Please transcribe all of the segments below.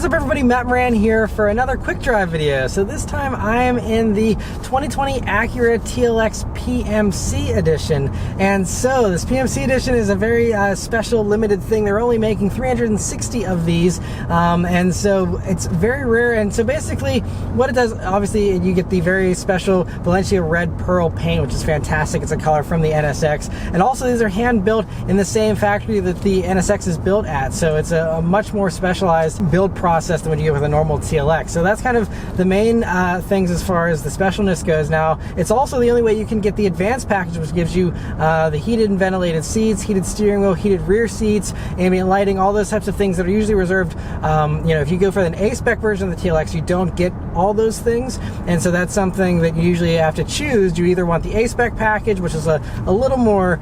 What's up everybody, Matt Moran here for another quick drive video. So this time I am in the 2020 Acura TLX PMC edition. And so this PMC edition is a very special limited thing. They're only making 360 of these. And so it's very rare. And so basically what it does, obviously you get the very special Valencia Red Pearl paint, which is fantastic. It's a color from the NSX. And also these are hand built in the same factory that the NSX is built at. So it's a much more specialized build process than what you get with a normal TLX. So that's kind of the main things as far as the specialness goes. Now, it's also the only way you can get the advanced package, which gives you the heated and ventilated seats, heated steering wheel, heated rear seats, ambient lighting, all those types of things that are usually reserved. If you go for an A-spec version of the TLX, you don't get all those things. And so that's something that you usually have to choose. You either want the A-spec package, which is a little more,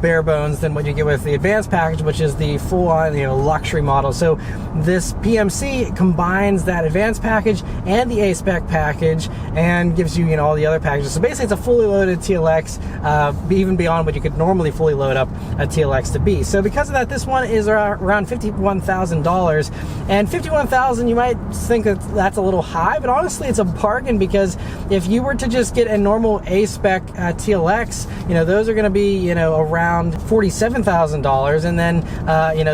bare bones than what you get with the advanced package, which is the full-on, luxury model. So this PMC combines that advanced package and the A-spec package and gives you, all the other packages. So basically it's a fully loaded TLX, even beyond what you could normally fully load up a TLX to be. So because of that, this one is around $51,000. And $51,000, you might think that that's a little high, but honestly it's a bargain, because if you were to just get a normal A-spec TLX, those are going to be, around $47,000. And then,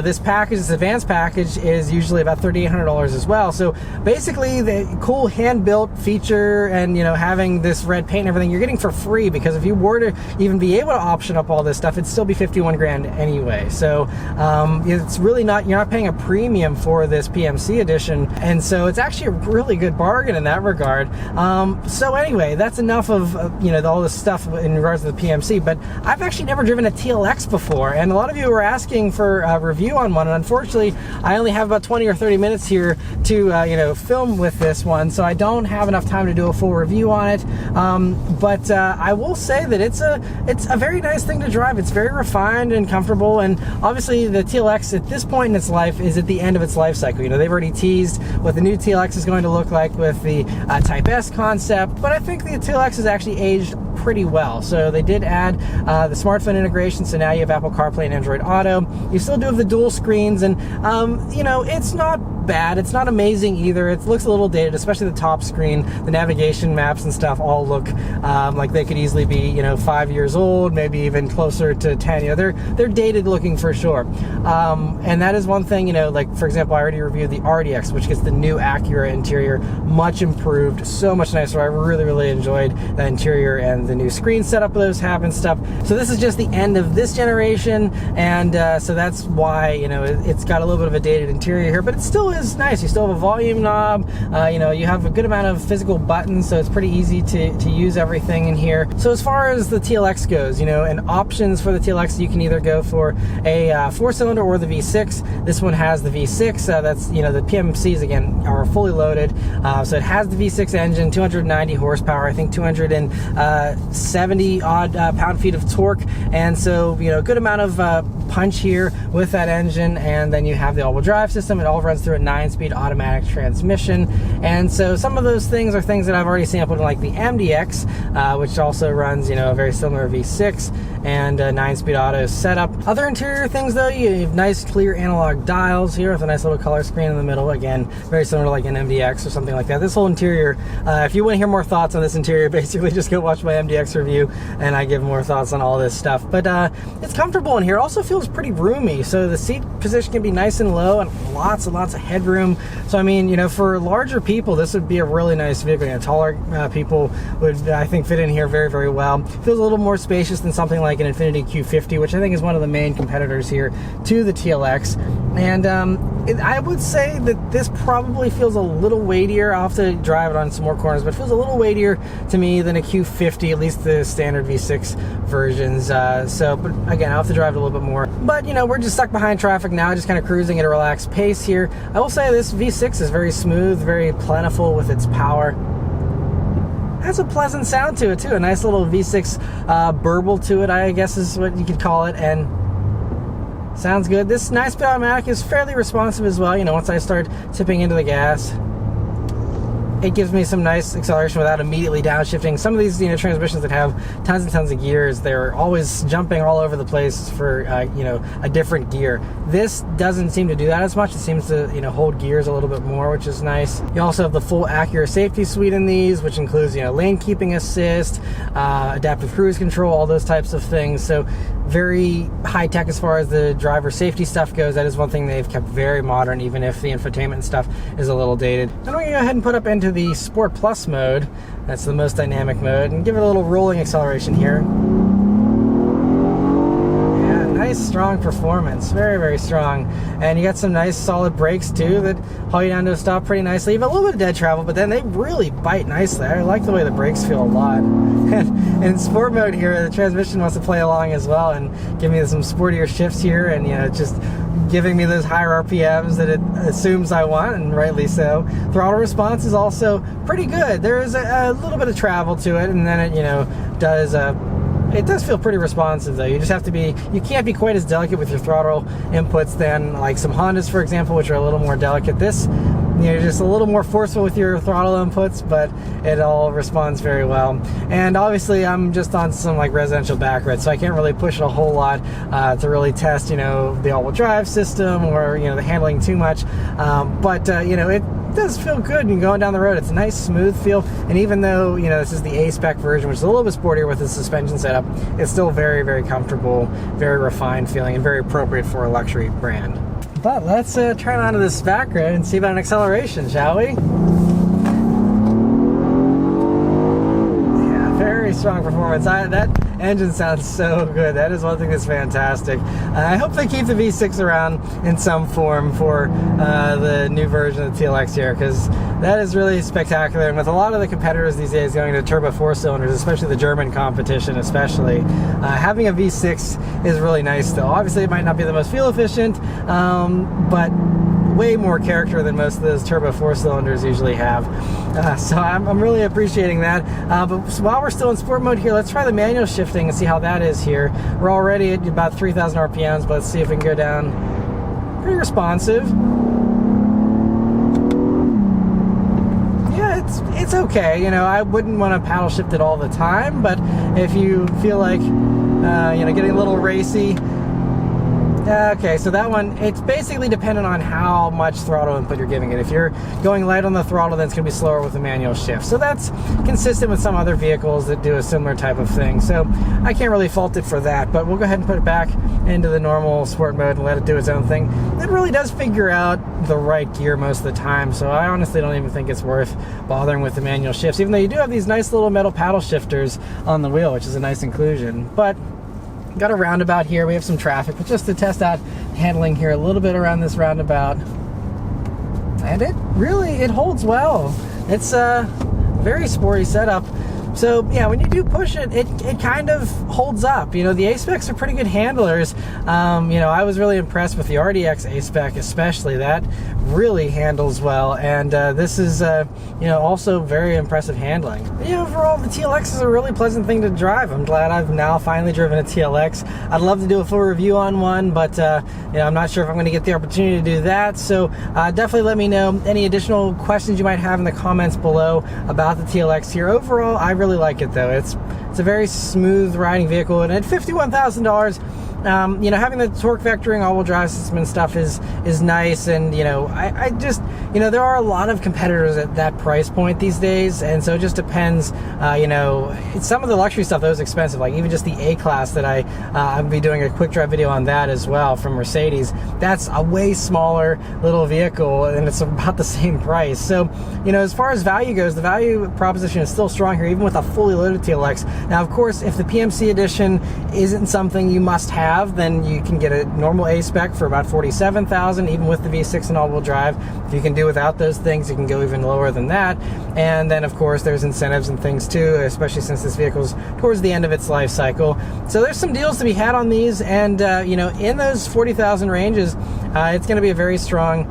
this package, this advanced package, is usually about $3,800 as well. So basically the cool hand-built feature and having this red paint and everything you're getting for free, because if you were to even be able to option up all this stuff, it'd still be 51 grand anyway. So it's really not, you're not paying a premium for this PMC edition, and so it's actually a really good bargain in that regard. So anyway, that's enough of all this stuff in regards to the PMC. But I've actually never driven a TLX before, and a lot of you were asking for a review on one, and unfortunately I only have about 20 or 30 minutes here to film with this one, so I don't have enough time to do a full review on it. But I will say that it's a very nice thing to drive. It's very refined and comfortable, and obviously the TLX at this point in its life is at the end of its life cycle. They've already teased what the new TLX is going to look like with the Type S concept, but I think the TLX has actually aged pretty well. So they did add the smartphone integration, so now you have Apple CarPlay and Android Auto. You still do have the dual screens, and it's not bad. It's not amazing either. It looks a little dated, especially the top screen. The navigation maps and stuff all look like they could easily be 5 years old, maybe even closer to 10. They're dated looking for sure. And that is one thing, like for example, I already reviewed the RDX, which gets the new Acura interior, much improved, so much nicer. I really enjoyed the interior and the new screen setup those have and stuff. So this is just the end of this generation, and so that's why it's got a little bit of a dated interior here, but it still is nice. You still have a volume knob, you have a good amount of physical buttons, so it's pretty easy to use everything in here. So as far as the TLX goes, and options for the TLX, you can either go for a 4-cylinder or the V6. This one has the V6. That's the PMCs again are fully loaded, so it has the V6 engine, 290 horsepower, I think 270 odd pound-feet of torque, and so a good amount of punch here with that engine. And then you have the all-wheel drive system. It all runs through a 9-speed automatic transmission, and so some of those things are things that I've already sampled in, like the MDX, which also runs a very similar V6 and a 9-speed auto setup. Other interior things though, you have nice clear analog dials here with a nice little color screen in the middle, again very similar to like an MDX or something like that. This whole interior, if you want to hear more thoughts on this interior, basically just go watch my MDX review and I give more thoughts on all this stuff. But it's comfortable in here. Also feels pretty roomy, so the seat position can be nice and low, and lots and lots of headroom. So I mean, for larger people, this would be a really nice vehicle. Taller people would, I think, fit in here very well. Feels a little more spacious than something like an Infiniti Q50, which I think is one of the main competitors here to the TLX. And I would say that this probably feels a little weightier. I'll have to drive it on some more corners, but it feels a little weightier to me than a Q50, at least the standard V6 versions. But again, I'll have to drive it a little bit more. But we're just stuck behind traffic now, just kind of cruising at a relaxed pace here. I will say this V6 is very smooth, very plentiful with its power. Has a pleasant sound to it too, a nice little V6 burble to it, I guess is what you could call it, and sounds good. This 9-speed automatic is fairly responsive as well, once I start tipping into the gas. it gives me some nice acceleration without immediately downshifting. Some of these, you know, transmissions that have tons and tons of gears, they're always jumping all over the place for, you know, a different gear. This doesn't seem to do that as much. It seems to, you know, hold gears a little bit more, which is nice. You also have the full Acura safety suite in these, which includes, you know, lane keeping assist, adaptive cruise control, all those types of things. So very high tech as far as the driver safety stuff goes. That is one thing they've kept very modern, even if the infotainment stuff is a little dated. Then we're going to go ahead and put up into the Sport Plus mode. That's the most dynamic mode, and give it a little rolling acceleration here. Yeah, nice strong performance, very, very strong. And you got some nice solid brakes too that haul you down to a stop pretty nicely. You have a little bit of dead travel, but then they really bite nicely. I like the way the brakes feel a lot. And in sport mode here, the transmission wants to play along as well and give me some sportier shifts here, and, you know, just giving me those higher RPMs that it assumes I want, and rightly so. Throttle response is also pretty good. There is a little bit of travel to it, and then it, you know, does it does feel pretty responsive though. You just have to be, you can't be quite as delicate with your throttle inputs than like some Hondas, for example, which are a little more delicate. This, you know, just a little more forceful with your throttle inputs, but it all responds very well. And obviously I'm just on some like residential back roads, so I can't really push it a whole lot to really test, you know, the all-wheel drive system or, you know, the handling too much. But you know, it does feel good and going down the road. It's a nice smooth feel, and even though, you know, this is the A-Spec version, which is a little bit sportier with the suspension setup, it's still very, very comfortable, very refined feeling, and very appropriate for a luxury brand. But let's turn onto this back road and see about an acceleration, shall we? Yeah, very strong performance. That engine sounds so good. That is one thing that's fantastic. I hope they keep the V6 around in some form for the new version of the TLX here, because that is really spectacular. And with a lot of the competitors these days going to turbo 4-cylinders, especially the German competition especially, having a V6 is really nice still. Obviously it might not be the most fuel efficient, but way more character than most of those turbo 4-cylinders usually have. So I'm really appreciating that. But while we're still in sport mode here, let's try the manual shifting and see how that is here. We're already at about 3,000 RPMs, but let's see if we can go down. Pretty responsive. Yeah, it's okay. You know, I wouldn't want to paddle shift it all the time, but if you feel like, you know, getting a little racy. Okay, so that one, it's basically dependent on how much throttle input you're giving it. If you're going light on the throttle, then it's going to be slower with the manual shift. So that's consistent with some other vehicles that do a similar type of thing. So I can't really fault it for that, but we'll go ahead and put it back into the normal sport mode and let it do its own thing. It really does figure out the right gear most of the time, so I honestly don't even think it's worth bothering with the manual shifts, even though you do have these nice little metal paddle shifters on the wheel, which is a nice inclusion. But got a roundabout here. We have some traffic, but just to test out handling here a little bit around this roundabout. And it holds well. It's a very sporty setup. So yeah, when you do push it, it kind of holds up. You know, the A-Specs are pretty good handlers. You know, I was really impressed with the RDX A-Spec especially. That really handles well, and this is you know, also very impressive handling. But, yeah, overall the TLX is a really pleasant thing to drive. I'm glad I've now finally driven a TLX. I'd love to do a full review on one, but you know, I'm not sure if I'm going to get the opportunity to do that. So definitely let me know any additional questions you might have in the comments below about the TLX here. Overall, I really like it though. It's a very smooth riding vehicle, and at $51,000, you know, having the torque vectoring all-wheel drive system and stuff is nice. And you know, I just, you know, there are a lot of competitors at that price point these days, and so it just depends. You know, some of the luxury stuff that was expensive, like even just the A-Class that I'll be doing a quick drive video on that as well from Mercedes. That's a way smaller little vehicle, and it's about the same price. So you know, as far as value goes, the value proposition is still strong here, even with a fully loaded TLX. Now, of course, if the PMC edition isn't something you must have, then you can get a normal A-Spec for about $47,000, even with the V6 and all-wheel drive. If you can do without those things, you can go even lower than that. And then, of course, there's incentives and things too, especially since this vehicle's towards the end of its life cycle. So there's some deals to be had on these, and you know, in those 40,000 ranges, it's going to be a very strong,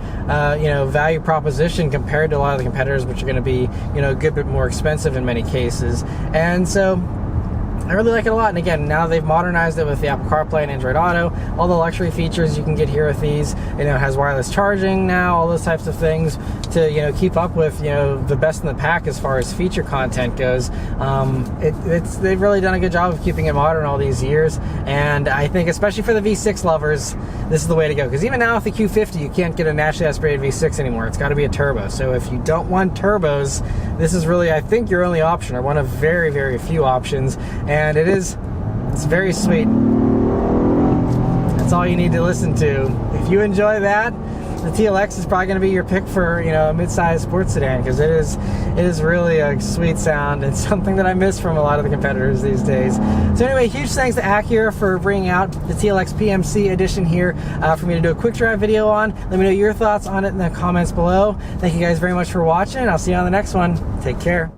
you know, value proposition compared to a lot of the competitors, which are going to be, you know, a good bit more expensive in many cases. And so, I really like it a lot. And again, now they've modernized it with the Apple CarPlay and Android Auto. All the luxury features you can get here with these. You know, it has wireless charging now, all those types of things to, you know, keep up with, you know, the best in the pack as far as feature content goes. They've really done a good job of keeping it modern all these years. And I think especially for the V6 lovers, this is the way to go. Because even now with the Q50, you can't get a naturally aspirated V6 anymore. It's got to be a turbo. So if you don't want turbos, this is really, I think, your only option, or one of very, very few options. And it's very sweet. That's all you need to listen to. If you enjoy that, the TLX is probably going to be your pick for, you know, a mid-sized sports sedan, because it is really a sweet sound. It's something that I miss from a lot of the competitors these days. So anyway, huge thanks to Acura for bringing out the TLX PMC edition here for me to do a quick drive video on. Let me know your thoughts on it in the comments below. Thank you guys very much for watching. I'll see you on the next one. Take care.